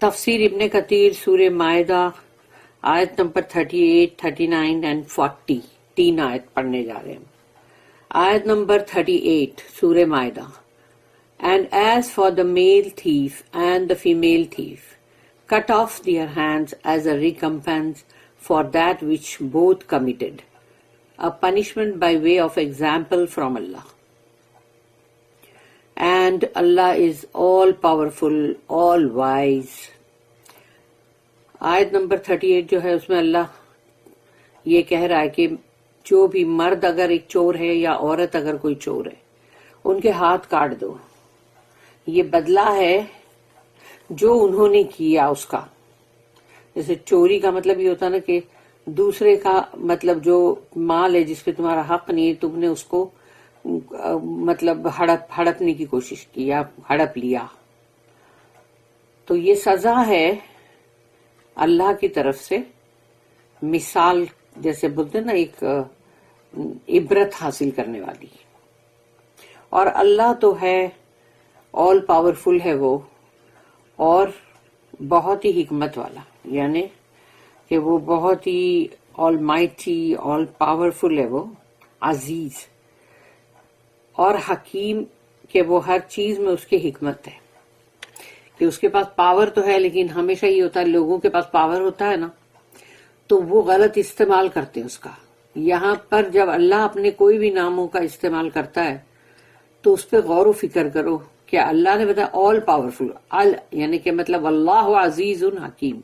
تفسیر ابن کثیر سورہ مائدہ آیت نمبر 38, 39 اینڈ 40 تین آیت پڑھنے جا رہے ہیں. آیت نمبر 38 سورہ مائدہ. And as for the male thief and the female thief, cut off their hands as a recompense for that which both committed, a punishment by way of example from Allah. And Allah is all powerful, all wise. آیت number 38 جو ہے اس میں اللہ یہ کہہ رہا ہے کہ جو بھی مرد اگر ایک چور ہے یا عورت اگر کوئی چور ہے ان کے ہاتھ کاٹ دو. یہ بدلہ ہے جو انہوں نے کیا اس کا. جیسے چوری کا مطلب یہ ہوتا نا کہ دوسرے کا مطلب جو مال ہے جس پہ تمہارا حق نہیں ہے تم نے اس کو مطلب ہڑپنے کی کوشش کی یا ہڑپ لیا. تو یہ سزا ہے اللہ کی طرف سے, مثال جیسے بولتے نا ایک عبرت حاصل کرنے والی. اور اللہ تو ہے آل پاورفل ہے وہ, اور بہت ہی حکمت والا, یعنی کہ وہ بہت ہی آل مائٹی, آل پاورفل ہے وہ, عزیز اور حکیم, کہ وہ ہر چیز میں اس کی حکمت ہے. کہ اس کے پاس پاور تو ہے لیکن ہمیشہ یہ ہوتا ہے لوگوں کے پاس پاور ہوتا ہے نا تو وہ غلط استعمال کرتے ہیں اس کا. یہاں پر جب اللہ اپنے کوئی بھی ناموں کا استعمال کرتا ہے تو اس پہ غور و فکر کرو کہ اللہ نے بتایا آل پاورفل, یعنی کہ مطلب اللہ عزیز حکیم,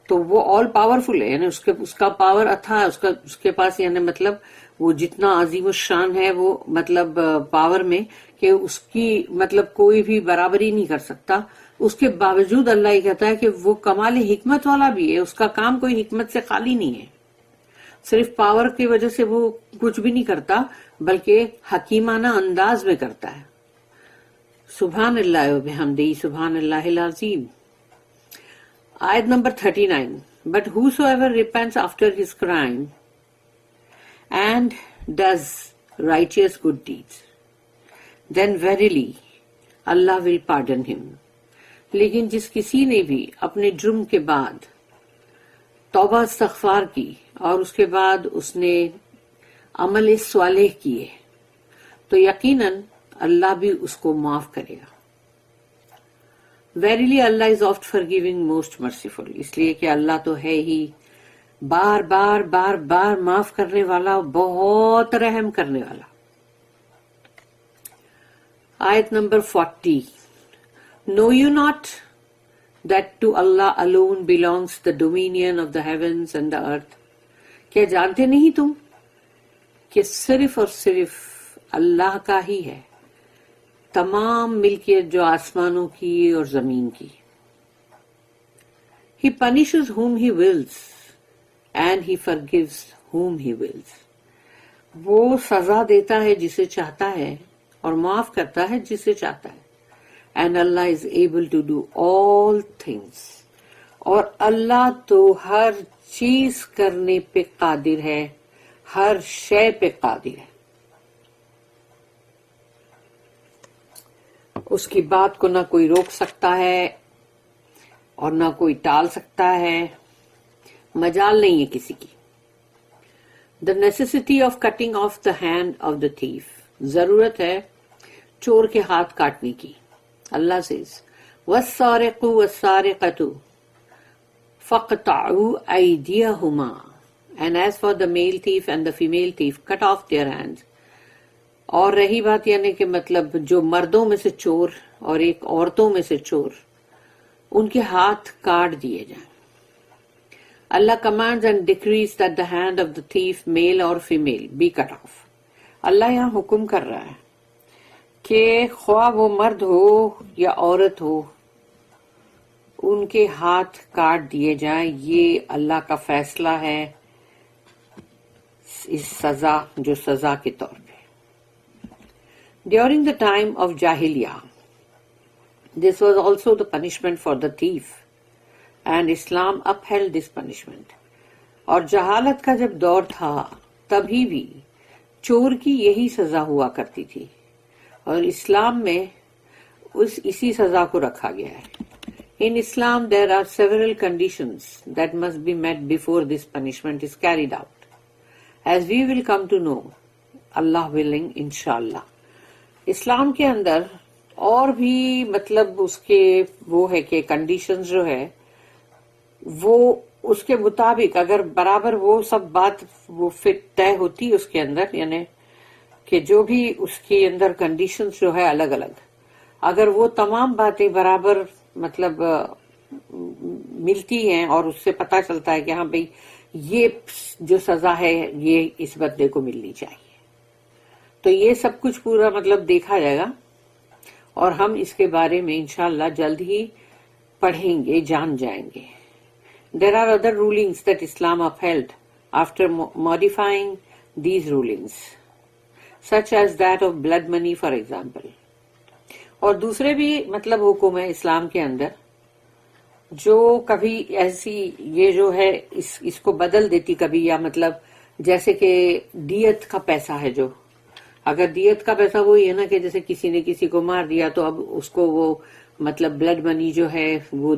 تو وہ آل پاورفل ہے, یعنی اس کا پاور اتھا ہے, اس کے پاس یعنی مطلب وہ جتنا عظیم الشان ہے وہ مطلب پاور میں کہ اس کی مطلب کوئی بھی برابری نہیں کر سکتا. اس کے باوجود اللہ یہ کہتا ہے کہ وہ کمال حکمت والا بھی ہے, اس کا کام کوئی حکمت سے خالی نہیں ہے. صرف پاور کی وجہ سے وہ کچھ بھی نہیں کرتا بلکہ حکیمانہ انداز میں کرتا ہے. سبحان اللہ و بحمدہ سبحان اللہ العظیم. آیت number 39. But whosoever repents after his crime and does righteous good deeds, then verily Allah will pardon him. لیکن جس کسی نے بھی اپنے جرم کے بعد توبہ استغفار کی اور اس کے بعد اس نے عمل صالح کیے تو یقیناً اللہ بھی اس کو معاف کرے گا. Verily Allah is oft forgiving, most merciful. اس لیے کہ اللہ تو ہے ہی بار بار بار بار معاف کرنے والا, بہت رحم کرنے والا. آیت number 40. Know you not that to Allah alone belongs the dominion of the heavens and the earth? کیا جانتے نہیں تم کہ صرف اور صرف اللہ کا ہی ہے تمام ملکیت جو آسمانوں کی اور زمین کی. He punishes whom he wills and he forgives whom he wills. وہ سزا دیتا ہے جسے چاہتا ہے اور معاف کرتا ہے جسے چاہتا ہے. And Allah is able to do all things. اور اللہ تو ہر چیز کرنے پہ قادر ہے, ہر شے پہ قادر ہے. اس کی بات کو نہ کوئی روک سکتا ہے اور نہ کوئی ٹال سکتا ہے, مجال نہیں ہے کسی کی. The necessity of cutting off the hand of the thief. ضرورت ہے چور کے ہاتھ کاٹنے کی. Allah says, وَالسَّارِقُ وَالسَّارِقَةُ فَاقْطَعُوا أَيْدِيَهُمَا. And as for the male thief and the female thief, cut off their hands. اور رہی بات یعنی کہ مطلب جو مردوں میں سے چور اور ایک عورتوں میں سے چور, ان کے ہاتھ کاٹ دیے جائیں. Allah commands and decrees that the hand of the thief, male or female, be cut off. اللہ یہاں حکم کر رہا ہے کہ خواہ وہ مرد ہو یا عورت ہو ان کے ہاتھ کاٹ دیے جائیں. یہ اللہ کا فیصلہ ہے اس سزا جو سزا کے طور پہ. During the time of Jahiliyyah, this was also the punishment for the thief, and Islam upheld this punishment. اور جہالت کا جب دور تھا تبھی بھی چور کی یہی سزا ہوا کرتی تھی, اور اسلام میں اسی سزا کو رکھا گیا ہے. In Islam, there are several conditions that must be met before this punishment is carried out, as we will come to know, Allah willing, inshallah. اسلام کے اندر اور بھی مطلب اس کے وہ ہے کہ کنڈیشنز جو ہے وہ اس کے مطابق اگر برابر وہ سب بات وہ فٹ طے ہوتی ہے اس کے اندر، یعنی کہ جو بھی اس کے اندر کنڈیشنز جو ہے الگ الگ، اگر وہ تمام باتیں برابر مطلب ملتی ہیں اور اس سے پتہ چلتا ہے کہ ہاں بھئی یہ جو سزا ہے یہ اس بندے کو ملنی چاہیے، تو یہ سب کچھ پورا مطلب دیکھا جائے گا اور ہم اس کے بارے میں انشاءاللہ جلد ہی پڑھیں گے، جان جائیں گے. There are other rulings that Islam upheld after modifying these rulings, such as that of blood money for example. اور دوسرے بھی مطلب حکم ہے اسلام کے اندر جو کبھی ایسی یہ جو ہے اس کو بدل دیتی کبھی، یا مطلب جیسے کہ دیت کا پیسہ ہے، جو اگر دیت کا پیسہ وہی ہے نا کہ جیسے کسی نے کسی کو مار دیا تو اب اس کو وہ مطلب بلڈ منی جو ہے وہ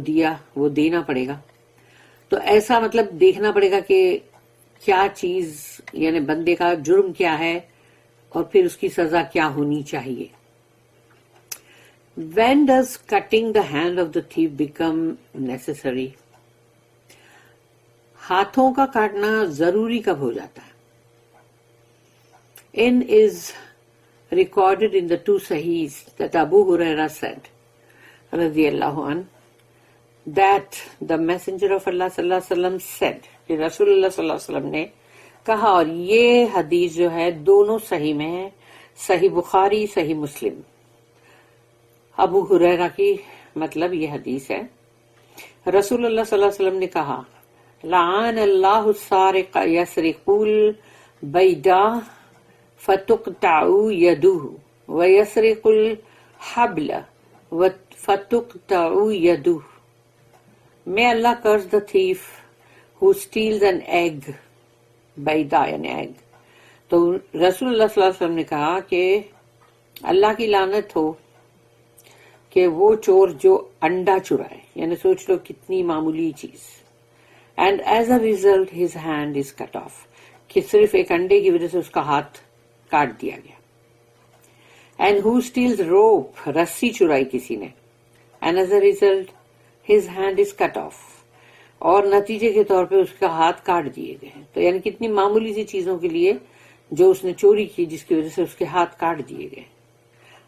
دینا پڑے گا، تو ایسا مطلب دیکھنا پڑے گا کہ کیا چیز یعنی بندے کا جرم کیا ہے اور پھر اس کی سزا کیا ہونی چاہیے. When does cutting the hand of the thief become necessary? ہاتھوں کا کاٹنا ضروری کب ہو جاتا ہے؟ In is recorded in the two Sahihs that Abu Huraira said, radiyallahu anh, that the Messenger of Allah sallallahu alaihi wasallam said, کہ رسول اللہ صلی اللہ علیہ وسلم نے کہا، اور یہ حدیث جو ہے دونوں صحیح میں ہے، صحیح بخاری صحیح مسلم. ابو ہریرہ کی مطلب یہ حدیث ہے، رسول اللہ صلی اللہ علیہ وسلم نے کہا، لعن اللہ السارق یسرق البیضاء فتقطع یدہ ویسرق الحبل فتقطع یدہ. May Allah curse the thief who steals an egg, بیضاء یعنی ایگ. تو رسول اللہ صلی اللہ علیہ وسلم نے کہا کہ اللہ کی لعنت ہو کہ وہ چور جو انڈا چرائے، یعنی سوچ لو کتنی معمولی چیز. And as a result his hand is cut off, کہ صرف ایک انڈے کی وجہ سے اس کا ہاتھ کاٹ دیا گیا. اینڈ ہو اسٹیلز روپ، رسی چرائی کسی نے، and as a result his hand is cut off, اور نتیجے کے طور پہ اس کا ہاتھ کاٹ دیے گئے. تو یعنی کتنی معمولی سی چیزوں کے لیے جو اس نے چوری کی جس کی وجہ سے اس کے ہاتھ کاٹ دیے گئے.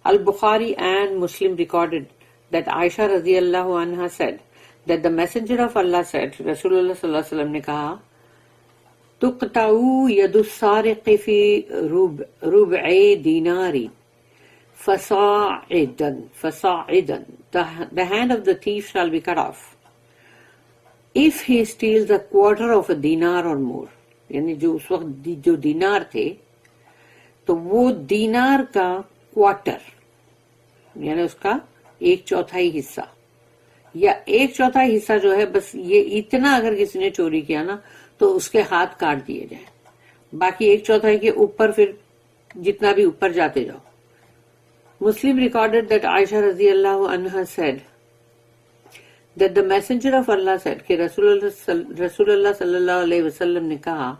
Al-Bukhari and Muslim recorded that Aisha radiyallahu anha said that the Messenger of Allah said, Rasulullah sallallahu alaihi wasallam نے کہا، تُقْطَعُ يَدُ السَّارِقِ فِي رُبْعِ دِينَارٍ فَصَاعِدًا. The hand of the thief shall be cut off if he steals a quarter of a dinar or more. یعنی جو اس وقت جو دینار تھے تو وہ دینار کا کوارٹر یعنی اس کا 1/4 حصہ، یا 1/4 حصہ جو ہے بس یہ اتنا اگر کسی نے چوری کیا نا تو اس کے ہاتھ کاٹ دیے جائیں، باقی 1/4 کے اوپر پھر جتنا بھی اوپر جاتے جاؤ. مسلم ریکارڈڈ دیٹ عائشہ رضی اللہ عنہا said that the messenger of Allah said کہ رسول اللہ صلی اللہ علیہ وسلم نے کہا،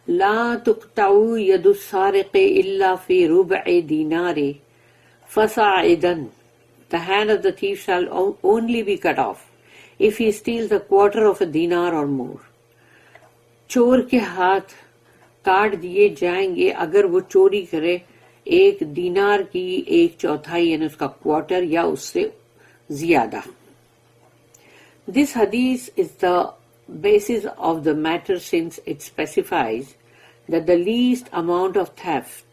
لا تقطع ید السارق الا فی ربع دینار فصاعدا. The hand of the thief shall only be cut off if he steals a quarter of a dinar or more. چور کے ہاتھ کاٹ دیے جائیں گے اگر وہ چوری کرے 1 دینار کی 1/4 یعنی اس کا کوارٹر یا اس سے زیادہ. This hadith is the basis of the matter since it specifies that the least amount of theft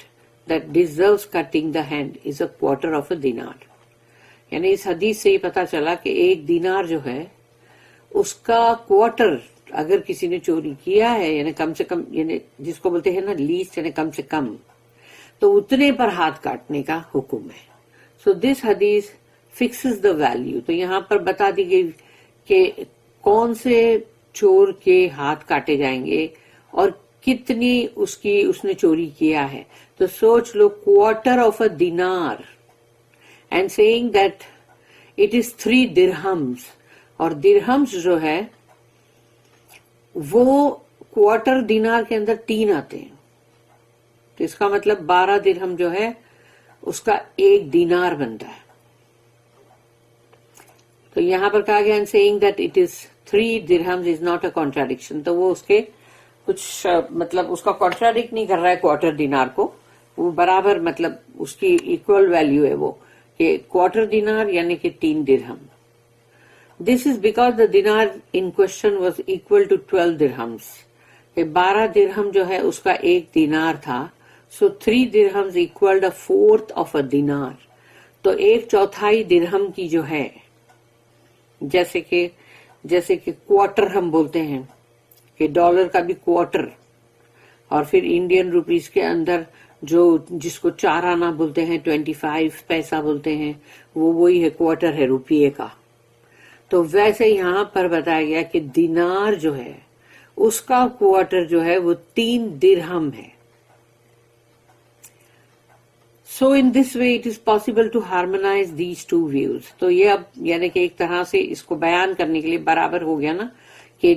that deserves cutting the hand is a quarter of a dinar. یعنی اس حدیث سے یہ پتا چلا کہ 1 دینار جو ہے اس کا کوارٹر اگر کسی نے چوری کیا ہے یعنی کم سے کم، یعنی جس کو بولتے ہیں نا لیسٹ یعنی کم سے کم، تو اتنے پر ہاتھ کاٹنے کا حکم ہے. سو دس حدیث فکسز دا ویلیو. تو یہاں پر بتا دی گئی کہ کون سے چور کے ہاتھ کاٹے جائیں گے اور کتنی اس نے چوری کیا ہے. تو سوچ لو quarter of a dinar and seeing that it is 3 dirhams اور درہمز جو ہے وہ کوارٹر دینار کے اندر 3 آتے ہیں، تو اس کا مطلب 12 درہم جو ہے اس کا 1 دینار بنتا ہے. تو یہاں پر کہا گیا saying that it is 3 dirhams is not a contradiction، تو وہ اس کے کچھ مطلب اس کا کانٹراڈکٹ نہیں کر رہا ہے کوارٹر دینار کو، وہ برابر مطلب اس کی ایکول ویلیو ہے وہ کہ کوارٹر دینار یعنی کہ 3 درہم. This is because the dinar in question was equal to 12 dirhams. 12 درہم جو ہے اس کا 1 دینار تھا. So 3 dirhams equaled a fourth of a dinar. تو 1/4 درہم کی جو ہے، جیسے کہ کوارٹر ہم بولتے ہیں کہ ڈالر کا بھی کوارٹر، اور پھر انڈین روپیز کے اندر جو جس کو 4 آنا بولتے ہیں 25 پیسہ بولتے ہیں، وہ وہی ہے، کوارٹر ہے روپیے کا. تو ویسے یہاں پر بتایا گیا کہ دینار جو ہے اس کا کوارٹر جو ہے وہ 3 درہم ہے. So in this way it is possible to harmonize these two views. تو یہ اب یعنی کہ ایک طرح سے اس کو بیان کرنے کے لیے برابر ہو گیا نا، کہ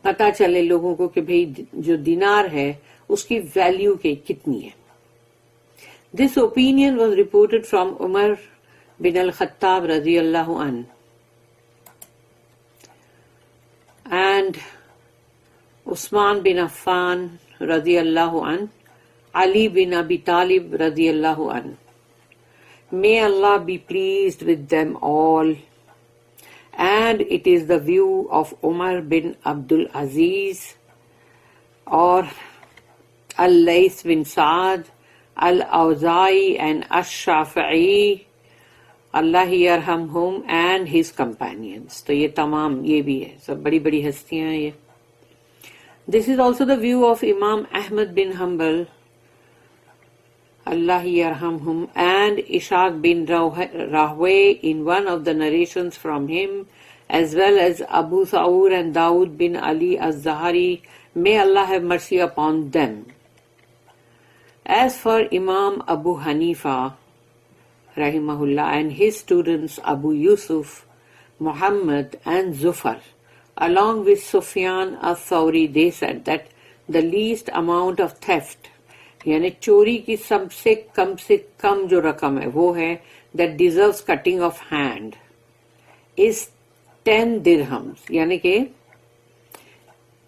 پتا چلے لوگوں کو کہ بھئی جو دینار ہے اس کی ویلیو کتنی ہے. This opinion was reported from Umar bin al-Khattab رضی اللہ عنہ and Usman bin Affan رضی اللہ عنہ, Ali bin Abi Talib رضی اللہ عنہ. May Allah be pleased with them all. And it is the view of Umar bin Abdul Aziz or Al-Lays bin Saad, Al-Awza'i and Ash-Shafi'i, Allah yarhamhum, and his companions. تو یہ تمام یہ بھی ہے، سب بڑی بڑی ہستیاں ہیں یہ. This is also the view of Imam Ahmad bin Hanbal, Allah yarhamhum, and Ishaq bin Rahway in one of the narrations from him, as well as Abu Thawr and Dawood bin Ali az-Zahari. May Allah have mercy upon them. As for Imam Abu Hanifa rahimahullah and his students Abu Yusuf, Muhammad and Zufar, along with Sufyan al-Thawri, they said that the least amount of theft, یعنی چوری کی سب سے کم جو رقم ہے وہ ہے that deserves cutting of hand is 10 dirhams، یعنی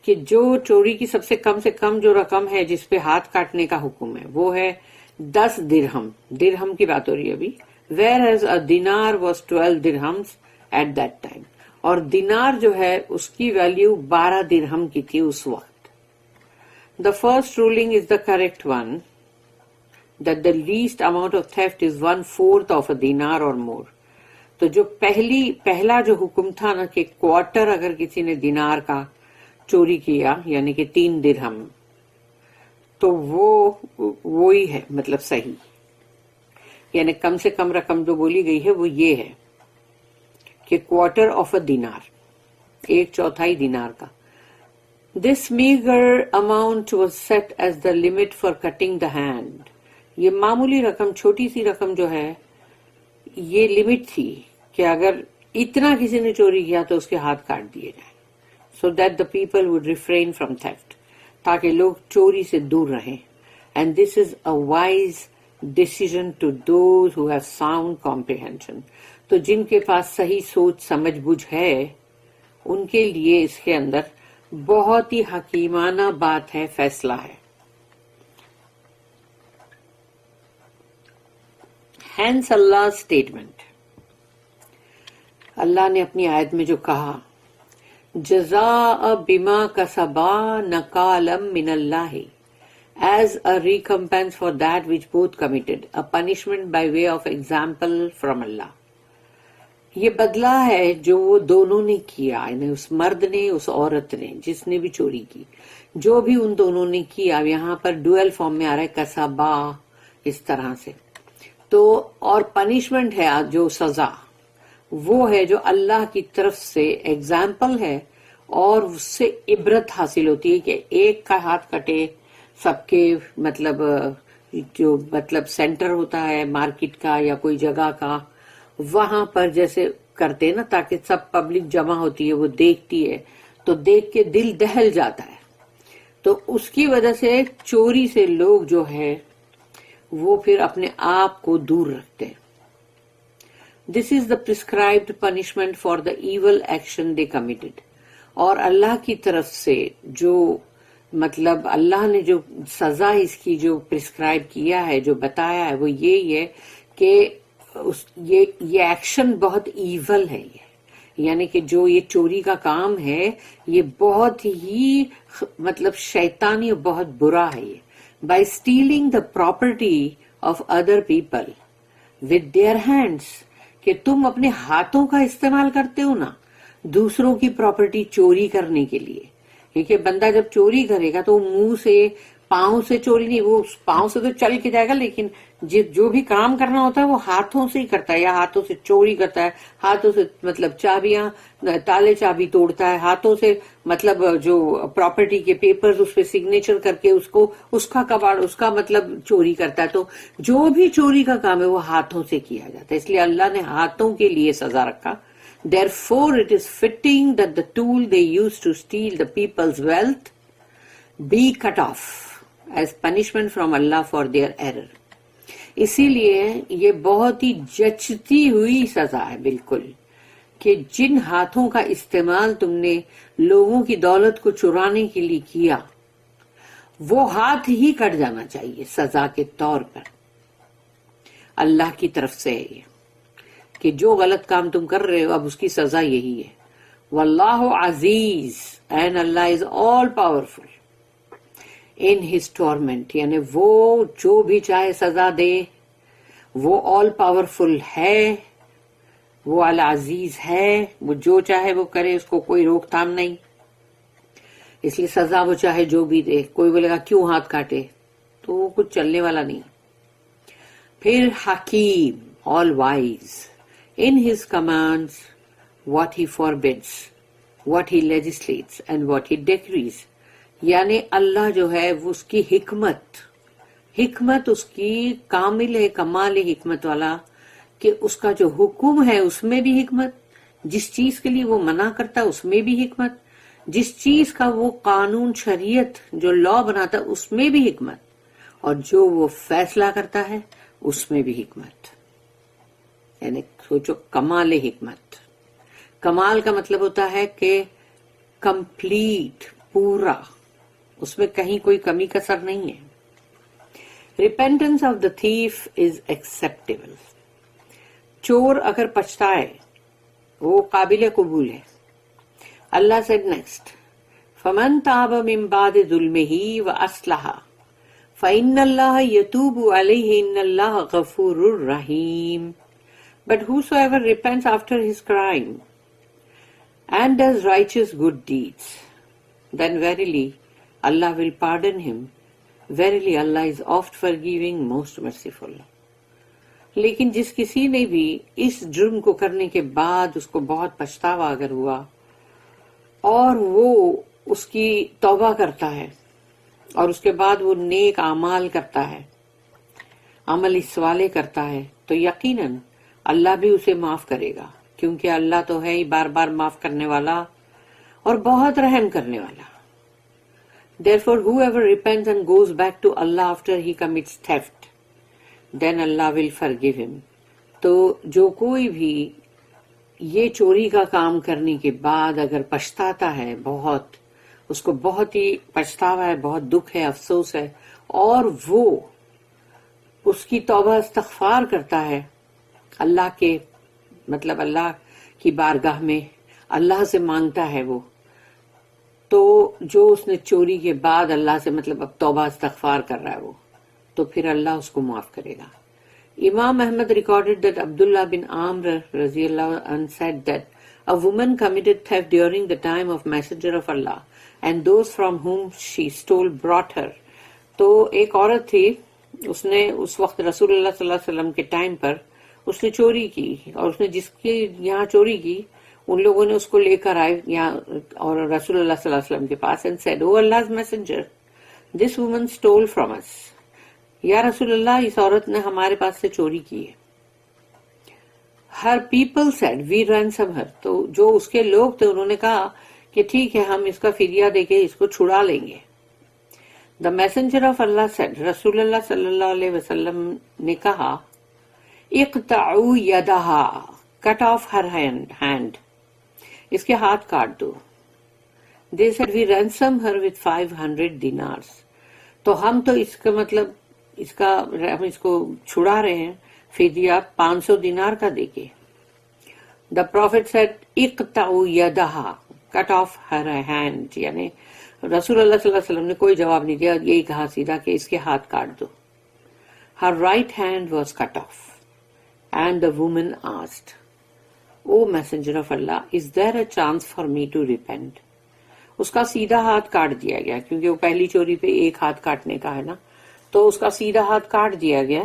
کہ جو چوری کی سب سے کم جو رقم ہے جس پہ ہاتھ کاٹنے کا حکم ہے وہ ہے 10 درہم کی بات ہو رہی ہے ابھی. whereas a dinar was 12 dirhams at that time، اور دینار جو ہے اس کی ویلیو 12 درہم کی تھی اس وقت. The first ruling is the correct one, that the least amount of theft is 1/4 of a dinar or more. تو جو پہلا جو حکم تھا نا کہ کوارٹر اگر کسی نے دینار کا چوری کیا یعنی کہ 3 درہم، تو وہی ہے مطلب صحیح، یعنی کم سے کم رقم جو بولی گئی ہے وہ یہ ہے کہ کوارٹر آف اے دینار، 1/4 دینار کا. This meager amount was set as the limit for cutting the hand. یہ معمولی رقم، چھوٹی سی رقم جو ہے یہ لمٹ تھی کہ اگر اتنا کسی نے چوری کیا تو اس کے ہاتھ کاٹ دیے جائیں. So that the people would refrain from theft، تاکہ لوگ چوری سے دور رہیں. And this is a wise decision to those who have sound comprehension. تو جن کے پاس صحیح سوچ سمجھ بوجھ ہے ان کے لیے اس کے اندر بہت ہی حکیمانہ بات ہے، فیصلہ ہے. ہینس اللہ اسٹیٹمنٹ، اللہ نے اپنی آیت میں جو کہا جزاء بما کسبا نکالا من اللہ as a recompense for that which both committed, a punishment by way of example from Allah. یہ بدلہ ہے جو وہ دونوں نے کیا، یعنی اس مرد نے اس عورت نے جس نے بھی چوری کی، جو بھی ان دونوں نے کیا. یہاں پر ڈوئل فارم میں آ رہا ہے کسبا، اس طرح سے. تو اور پنشمنٹ ہے جو سزا، وہ ہے جو اللہ کی طرف سے ایگزامپل ہے، اور اس سے عبرت حاصل ہوتی ہے کہ ایک کا ہاتھ کٹے سب کے مطلب جو سینٹر ہوتا ہے مارکیٹ کا یا کوئی جگہ کا، وہاں پر جیسے کرتے نا تاکہ سب پبلک جمع ہوتی ہے، وہ دیکھتی ہے تو دیکھ کے دل دہل جاتا ہے. تو اس کی وجہ سے چوری سے لوگ جو ہے وہ پھر اپنے آپ کو دور رکھتے ہیں. This is the prescribed punishment for the evil action they committed. اور اللہ کی طرف سے جو مطلب اللہ نے جو سزا اس کی جو پرسکرائب کیا ہے، جو بتایا ہے، وہ یہی ہے کہ یہ ایکشن بہت ایول ہے. یعنی کہ جو یہ چوری کا کام ہے یہ بہت ہی مطلب شیطانی اور بہت برا ہے. یہ by stealing the property of other people with their hands, کہ تم اپنے ہاتھوں کا استعمال کرتے ہو نا دوسروں کی پراپرٹی چوری کرنے کے لیے. کیونکہ بندہ جب چوری کرے گا تو منہ سے پاؤں سے چوری نہیں، وہ پاؤں سے تو چل کے جائے گا، لیکن جو بھی کام کرنا ہوتا ہے وہ ہاتھوں سے ہی کرتا ہے، یا ہاتھوں سے چوری کرتا ہے، ہاتھوں سے مطلب چابیاں تالے چابی توڑتا ہے، ہاتھوں سے مطلب جو پراپرٹی کے پیپرز اس پہ سگنیچر کر کے اس کا کباڑ، اس کا مطلب چوری کرتا ہے. تو جو بھی چوری کا کام ہے وہ ہاتھوں سے کیا جاتا ہے، اس لیے اللہ نے ہاتھوں کے لیے سزا رکھا. Therefore it is fitting that the tool they used to steal the people's wealth be cut off as punishment from Allah for their error. اسی لیے یہ بہت ہی جچتی ہوئی سزا ہے بالکل، کہ جن ہاتھوں کا استعمال تم نے لوگوں کی دولت کو چرانے کے لیے کیا وہ ہاتھ ہی کٹ جانا چاہیے سزا کے طور پر. اللہ کی طرف سے ہے یہ کہ جو غلط کام تم کر رہے ہو اب اس کی سزا یہی ہے. واللہ عزیز and Allah is all powerful in his torment. یعنی وہ جو بھی چاہے سزا دے، وہ آل پاورفل ہے، وہ العزیز ہے، وہ جو چاہے وہ کرے، اس کو کوئی روک تھام نہیں. اس لیے سزا وہ چاہے جو بھی دے. کوئی بولے گا کیوں ہاتھ کاٹے، تو وہ کچھ چلنے والا نہیں. پھر حکیم آل wise in his commands, what he forbids, what he legislates and what he decrees. یعنی اللہ جو ہے وہ اس کی حکمت اس کی کامل ہے، کمال حکمت والا، کہ اس کا جو حکم ہے اس میں بھی حکمت، جس چیز کے لیے وہ منع کرتا ہے اس میں بھی حکمت، جس چیز کا وہ قانون شریعت جو لا بناتا ہے اس میں بھی حکمت، اور جو وہ فیصلہ کرتا ہے اس میں بھی حکمت. یعنی سوچو کمال حکمت. کمال کا مطلب ہوتا ہے کہ کمپلیٹ، پورا، اس میں کہیں کوئی کمی کسر نہیں ہے. Repentance of the تھیف is acceptable. چور اگر پچھتائے وہ قابل قبول ہے. اللہ said next فمن تاب من بعد ظلمہ واصلح فإن اللہ یتوب علیہ ان اللہ غفور رحیم. But whosoever repents after his crime and does righteous good deeds, then verily Allah will pardon him. Verily Allah is oft forgiving, most merciful. لیکن جس کسی نے بھی اس جرم کو کرنے کے بعد اس کو بہت پچھتاوا اگر ہوا اور وہ اس کی توبہ کرتا ہے اور اس کے بعد وہ نیک اعمال کرتا ہے، عمل صالح کرتا ہے، تو یقیناً اللہ بھی اسے معاف کرے گا، کیونکہ اللہ تو ہے ہی بار بار معاف کرنے والا اور بہت رحم کرنے والا. Therefore whoever repents and goes back to Allah after he commits theft, then Allah will forgive him. تو جو کوئی بھی یہ چوری کا کام کرنے کے بعد اگر پچھتاتا ہے، بہت اس کو بہت ہی پچھتاوا ہے، بہت دکھ ہے، افسوس ہے، اور وہ اس کی توبہ استغفار کرتا ہے اللہ کے مطلب اللہ کی بارگاہ میں اللہ سے مانگتا ہے وہ، تو جو اس نے چوری کے بعد اللہ سے مطلب اب توبہ استغفار کر رہا ہے وہ، تو پھر اللہ اس کو معاف کرے گا. Imam Ahmad recorded that Abdullah bin Amr رضی اللہ عنہ said that a woman committed theft during the time of Messenger of Allah and those from whom she stole brought her. تو ایک عورت تھی، اس نے اس وقت رسول اللہ صلی اللہ علیہ وسلم کے ٹائم پر اس نے چوری کی، اور اس نے جس کی یہاں چوری کی ان لوگوں نے اس کو لے کر آئے یہاں اور رسول اللہ صلی اللہ علیہ وسلم کے پاس and said, "Oh Allah's messenger, this woman stole from us." یا رسول اللہ اس عورت نے ہمارے پاس سے چوری کی ہے. ہر پیپل سیڈ وی رینسم ہر، تو جو اس کے لوگ تھے انہوں نے کہا کہ ٹھیک ہے ہم اس کا فدیہ دے کے اس کو چھڑا لیں گے. The messenger of Allah said, رسول اللہ صلی اللہ علیہ وسلم نے کہا اقطعوا یدہا، کٹ آف ہر ہینڈ، اس کے ہاتھ کاٹ دو. They said we ransom her with 500 dinars, تو ہم تو اس کا مطلب ہم اس کو چھڑا رہے ہیں فدیہ 500 دینار کا دے کے. دا پروفیٹ سیڈ اقطعوا یدہا، کٹ آف ہر ہینڈ، یعنی رسول اللہ صلی اللہ علیہ وسلم نے کوئی جواب نہیں دیا، یہی کہا سیدھا کہ اس کے ہاتھ کاٹ دو. Her right hand was cut off and the woman asked O messenger of Allah is there a chance for me to repent. اس کا سیدھا ہاتھ کاٹ دیا گیا کیونکہ وہ پہلی چوری پہ ایک ہاتھ کاٹنے کا ہے نا، تو اس کا سیدھا ہاتھ کاٹ دیا گیا.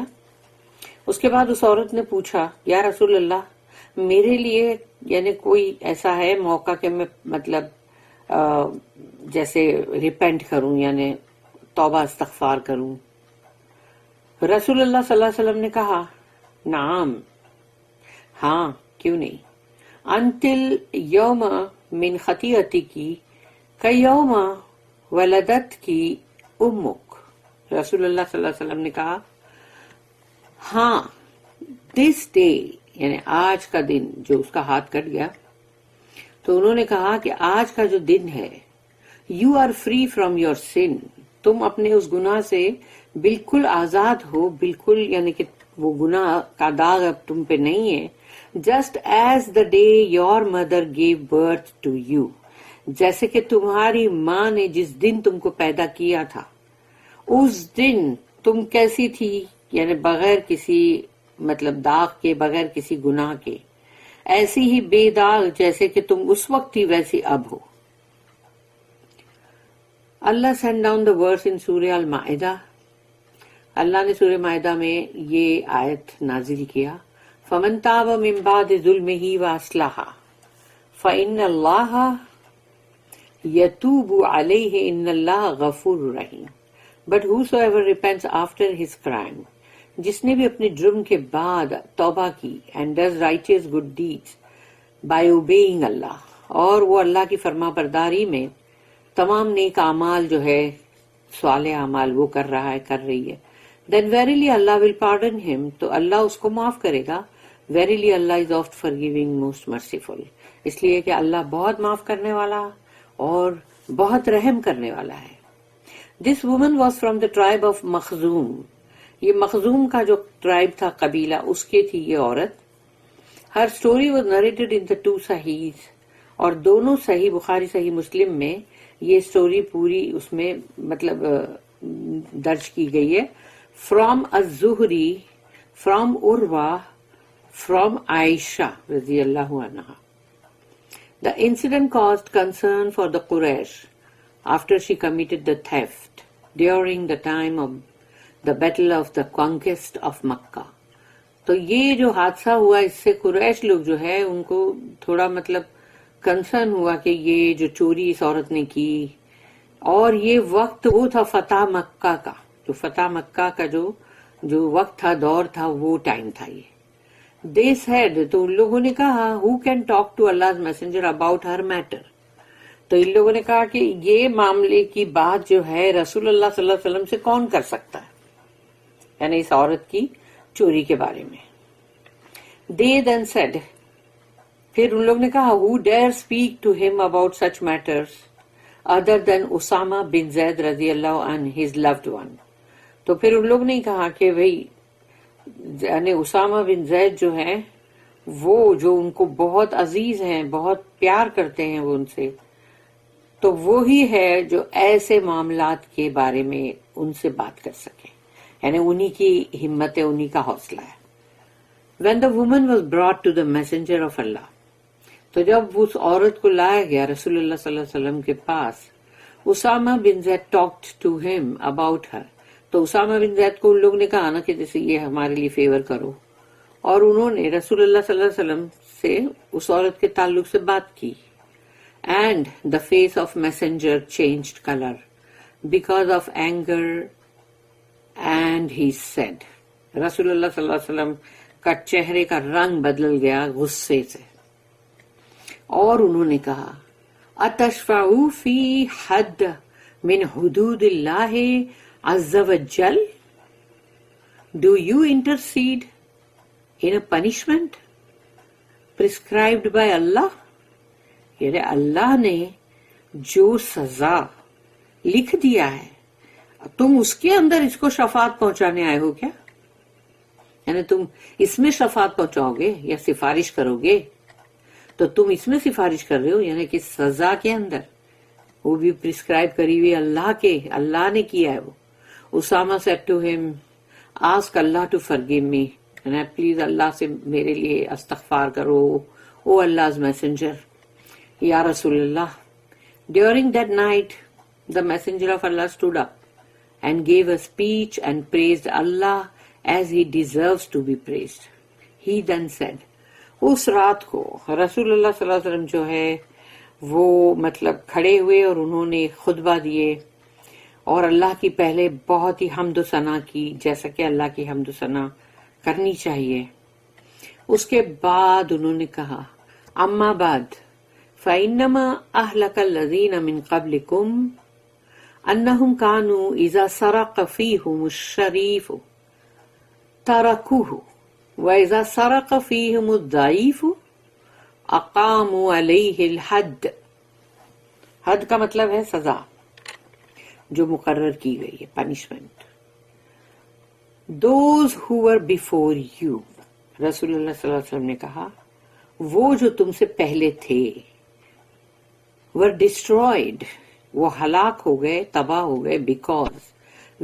اس کے بعد اس عورت نے پوچھا یا رسول اللہ میرے لیے یعنی کوئی ایسا ہے موقع کہ میں مطلب جیسے ریپینٹ کروں یعنی توبہ استغفار کروں. رسول اللہ صلی اللہ علیہ وسلم نے کہا نعم، ہاں کیوں نہیں، انتل یوم من خطیئتکی کیوم ولدت کی امک. رسول اللہ صلی اللہ علیہ وسلم نے کہا ہاں دس ڈے، یعنی آج کا دن جو اس کا ہاتھ کٹ گیا، تو انہوں نے کہا کہ آج کا جو دن ہے you are free from your sin, تم اپنے اس گناہ سے بالکل آزاد ہو، بالکل یعنی کہ وہ گناہ کا داغ اب تم پہ نہیں ہے. Just as the day your mother gave birth to you, جیسے کہ تمہاری ماں نے جس دن تم کو پیدا کیا تھا اس دن تم کیسی تھی، یعنی بغیر کسی مطلب داغ کے، بغیر کسی گناہ کے، ایسی ہی بے داغ جیسے کہ تم اس وقت تھی ویسی اب ہو. اللہ سینڈ ڈاؤن دا ورس ان سورہ المائدہ، اللہ نے سورہ مائدہ میں یہ آیت نازل کیا فمن تاب من بعد ظلمہ واصلح فإن اللہ یتوب علیہ ان اللہ غفور رحیم. But whosoever repents after his crime، جس نے بھی اپنے جرم کے بعد توبہ کی and does righteous good deeds by obeying اللہ، اور وہ اللہ کی فرما برداری میں تمام نیک اعمال جو ہے صالح اعمال وہ کر رہا ہے، کر رہی ہے، then verily Allah will pardon him، تو اللہ اس کو معاف کرے گا. verily Allah is oft forgiving most merciful، اس لیے کہ اللہ بہت معاف کرنے والا اور بہت رحم کرنے والا ہے. This woman was from the tribe of مخزوم، یہ مخزوم کا جو ٹرائب تھا قبیلہ اس کے تھی یہ عورت. Her story was narrated in the two Sahihs، اور دونوں صحیح بخاری صحیح مسلم میں یہ سٹوری پوری اس میں مطلب درج کی گئی ہے. فرام الزہری، فرام عروہ، فرام عائشہ رضی اللہ عنہا. The incident caused concern for the Quraysh after she committed the theft during the time of the battle of the conquest of Makkah. تو یہ جو حادثہ ہوا اس سے قریش لوگ جو ہے ان کو تھوڑا مطلب کنسرن ہوا کہ یہ جو چوری اس عورت نے کی، اور یہ وقت وہ تھا فتح مکہ کا، جو فتح مکہ کا جو وقت تھا، دور تھا، وہ ٹائم تھا. یہ دے سیڈ، تو ان لوگوں نے کہا who can talk to Allah messenger about her matter, تو ان لوگوں نے کہا کہ یہ معاملے کی بات جو ہے رسول اللہ صلی اللہ علیہ وسلم سے کون کر سکتا ہے، یعنی اس عورت کی چوری کے بارے میں. دے دین سیڈ، پھر ان لوگ نے کہا ہو ڈیئر اسپیک ٹو ہم اباؤٹ سچ میٹرز ادر دین اسامہ بن زید رضی اللہ عنہ ہز لوڈ ون. تو پھر ان لوگ نے کہا کہ بھئی یعنی اسامہ بن زید جو ہیں وہ جو ان کو بہت عزیز ہیں، بہت پیار کرتے ہیں وہ ان سے، تو وہی ہے جو ایسے معاملات کے بارے میں ان سے بات کر سکے، یعنی انہی کی ہمت ہے، انہی کا حوصلہ ہے. When the woman was brought to the messenger of Allah، تو جب اس عورت کو لایا گیا رسول اللہ صلی اللہ علیہ وسلم کے پاس، اسامہ بن زید talked to him about her، تو اسامہ بن زید کو ان لوگ نے کہا نا کہ جیسے یہ ہمارے لیے فیور کرو، اور انہوں نے رسول اللہ صلی اللہ علیہ وسلم سے اس عورت کے تعلق سے بات کی. And the face of messenger changed color because of anger and he said، رسول اللہ صلی اللہ علیہ وسلم کا چہرے کا رنگ بدل گیا غصے سے، اور انہوں نے کہا اتشفعوا فی حد من حدود اللہ عز وجل، Do you intercede in a punishment prescribed by Allah؟ یعنی اللہ نے جو سزا لکھ دیا ہے تم اس کے اندر اس کو شفاعت پہنچانے آئے ہو کیا؟ یعنی تم اس میں شفاعت پہنچاؤ گے یا سفارش کرو گے؟ تو تم اس میں سفارش کر رہے ہو، یعنی کہ سزا کے اندر وہ بھی پرسکرائب کری ہوئی اللہ نے کیا ہے وہ. Usama said to him, ask Allah to forgive me and please اللہ سے میرے لیے استغفار کرو. او Allah's messenger, یا رسول اللہ. During that night the messenger of Allah stood up and gave a speech and praised Allah as he deserves to be praised. He then said, اس رات کو رسول اللہ صلی اللہ علیہ وسلم جو ہے وہ مطلب کھڑے ہوئے اور انہوں نے خطبہ دیے اور اللہ کی پہلے بہت ہی حمد و ثنا کی جیسا کہ اللہ کی حمد و ثنا کرنی چاہیے. اس کے بعد انہوں نے کہا اما بعد فإنما أهلك الذين من قبلكم أنهم كانوا إذا سرق فيهم الشريف تركوه وإذا سرق فيهم الضعيف أقاموا عليه الحد. حد کا مطلب ہے سزا جو مقرر کی گئی ہے، punishment. Those who were before you، رسول اللہ صلی اللہ علیہ وسلم نے کہا وہ جو تم سے پہلے تھے were destroyed، وہ ہلاک ہو گئے، تباہ ہو گئے، because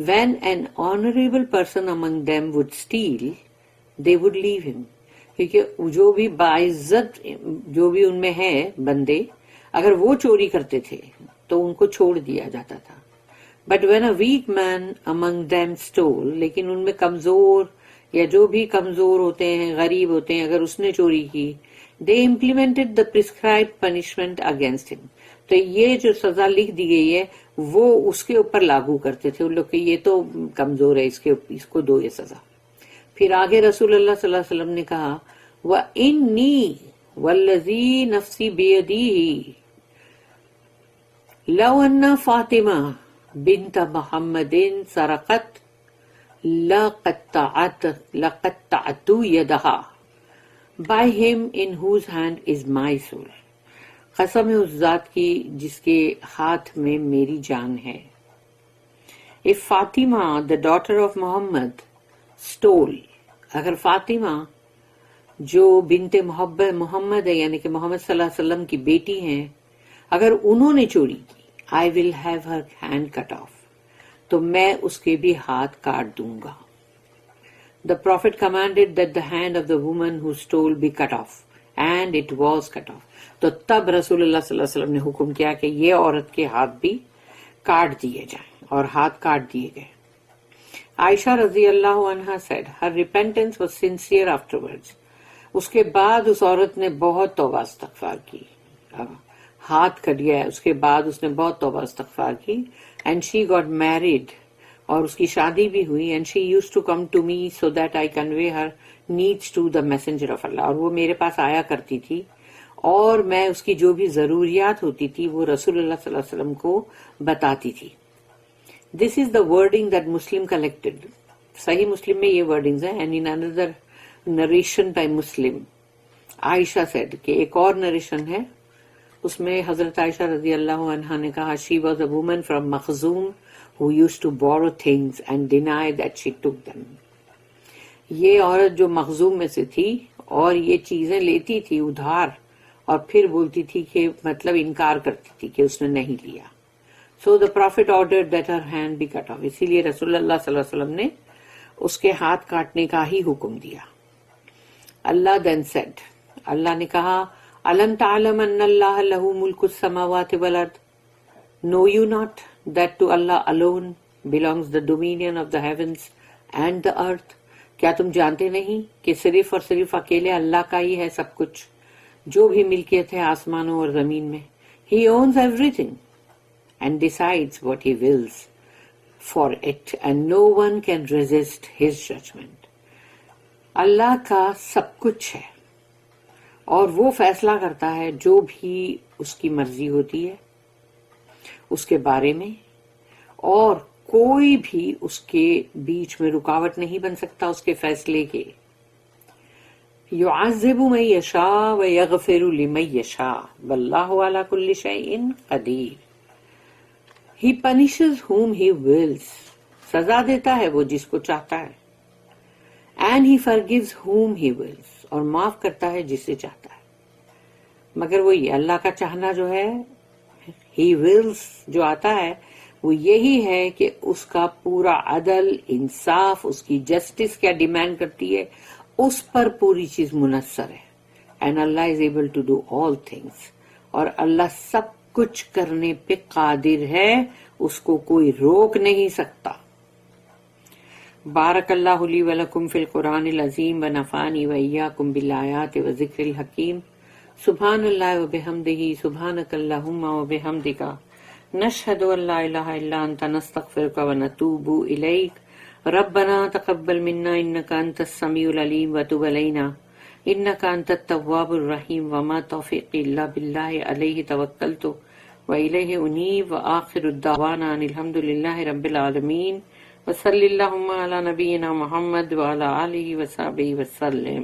when an honorable person among them would steal they would leave him. کیونکہ جو بھی باعزت جو بھی ان میں ہے بندے اگر وہ چوری کرتے تھے تو ان کو چھوڑ دیا جاتا تھا. But when a weak man among them stole، لیکن ان میں کمزور یا جو بھی کمزور ہوتے ہیں غریب ہوتے ہیں اگر اس نے چوری کی they implemented the prescribed punishment against him. تو یہ جو سزا لکھ دی گئی ہے وہ اس کے اوپر لاگو کرتے تھے ان لوگ کہ یہ تو کمزور ہے، اس کو دو یہ سزا. پھر آگے رسول اللہ صلی اللہ علیہ وسلم نے کہا وَإِنِّي وَالَّذِي نَفْسِي بِيَدِهِ لَوْ أَنَّ فَاطِمَةَ بنت محمد سرقت لقطعت يدها by him in whose hand is my soul. قسم ہے اس ذات کی جس کے ہاتھ میں میری جان ہے. If Fatima, the daughter of Muhammad, stole، اگر فاطمہ جو بنت محمد ہے یعنی کہ محمد صلی اللہ علیہ وسلم کی بیٹی ہیں اگر انہوں نے چوری کی I will have her hand cut off، تو میں اس کے بھی ہاتھ کاٹ دوں گا. The Prophet commanded that the hand of the woman who stole be cut off and it was cut off. تو تب رسول اللہ صلی اللہ علیہ وسلم نے حکم کیا کہ یہ عورت کے ہاتھ بھی کاٹ دیے جائیں اور ہاتھ کاٹ دیے گئے. عائشہ رضی اللہ عنہا said her repentance was sincere afterwards. اس کے بعد اس عورت نے بہت توبہ استغفار کی، ہاتھ کٹ گیا اس کے بعد اس نے بہت توبہ استغفار کی. اینڈ شی گاٹ میریڈ، اور اس کی شادی بھی ہوئی. And she used to come to me so that I convey her needs to the messenger of Allah. اور وہ میرے پاس آیا کرتی تھی اور میں اس کی جو بھی ضروریات ہوتی تھی وہ رسول اللہ صلی اللہ علیہ وسلم کو بتاتی تھی. This is the wording that Muslim collected. Sahih Muslim میں یہ ورڈنگز ہیں. And in another narration by Muslim Aisha said کہ ایک اور نریشن ہے اس میں حضرت عائشہ رضی اللہ عنہا نے کہا she was a woman from مخزوم who used to borrow things and deny that she took them. یہ عورت جو مخزوم میں سے تھی اور یہ چیزیں لیتی تھی ادھار اور پھر بولتی تھی کہ مطلب انکار کرتی تھی کہ اس نے نہیں لیا. So the Prophet ordered that her hand be cut off. اسی لیے رسول اللہ صلی اللہ علیہ وسلم نے اس کے ہاتھ کاٹنے کا ہی حکم دیا. اللہ then said، اللہ نے کہا أَلَمْ تَعْلَمْ أَنَّ اللَّهَ لَهُ مُلْكُ السَّمَاوَاتِ وَالْأَرْضِ. Know you not that to Allah alone belongs the dominion of the heavens and the earth. کیا تم جانتے نہیں کہ صرف اور صرف اکیلے اللہ کا ہی ہے سب کچھ، جو بھی ملکیت ہے آسمانوں اور زمین میں. He owns everything and decides what he wills for it and no one can resist his judgment. اللہ کا سب کچھ ہے اور وہ فیصلہ کرتا ہے جو بھی اس کی مرضی ہوتی ہے اس کے بارے میں، اور کوئی بھی اس کے بیچ میں رکاوٹ نہیں بن سکتا اس کے فیصلے کے. يعذب من يشاء ويغفر لمن يشاء واللہ علی کل شیء قدیر. He punishes whom he wills. سزا دیتا ہے وہ جس کو چاہتا ہے. And he forgives whom he wills. اور معاف کرتا ہے جسے چاہتا ہے. مگر وہی اللہ کا چاہنا جو ہے he wills جو آتا ہے وہ یہی ہے کہ اس کا پورا عدل، انصاف، اس کی جسٹس کیا ڈیمانڈ کرتی ہے اس پر پوری چیز منحصر ہے. And Allah is able to do all things. اور اللہ سب کچھ کرنے پہ قادر ہے، اس کو کوئی روک نہیں سکتا. بارک اللہ لی ولکم فی القرآن العظیم ونفعنی وإیاکم بالآیات وذکر الحکیم. سبحان اللہ وبحمدہ، سبحانک اللہم وبحمدک، نشہد ان لا الہ الا انت، نستغفرک ونتوب الیک. ربنا تقبل منا انک انت السمیع العلیم وتب علینا انک انت التواب الرحیم. وما توفیقی الا باللہ علیہ توکلت وإلیہ انیب. وآخر الدعوانا ان الحمد للہ رب العالمین. وصلی اللہم علی نبینا محمد وعلی آلہ وصحبہ وسلم.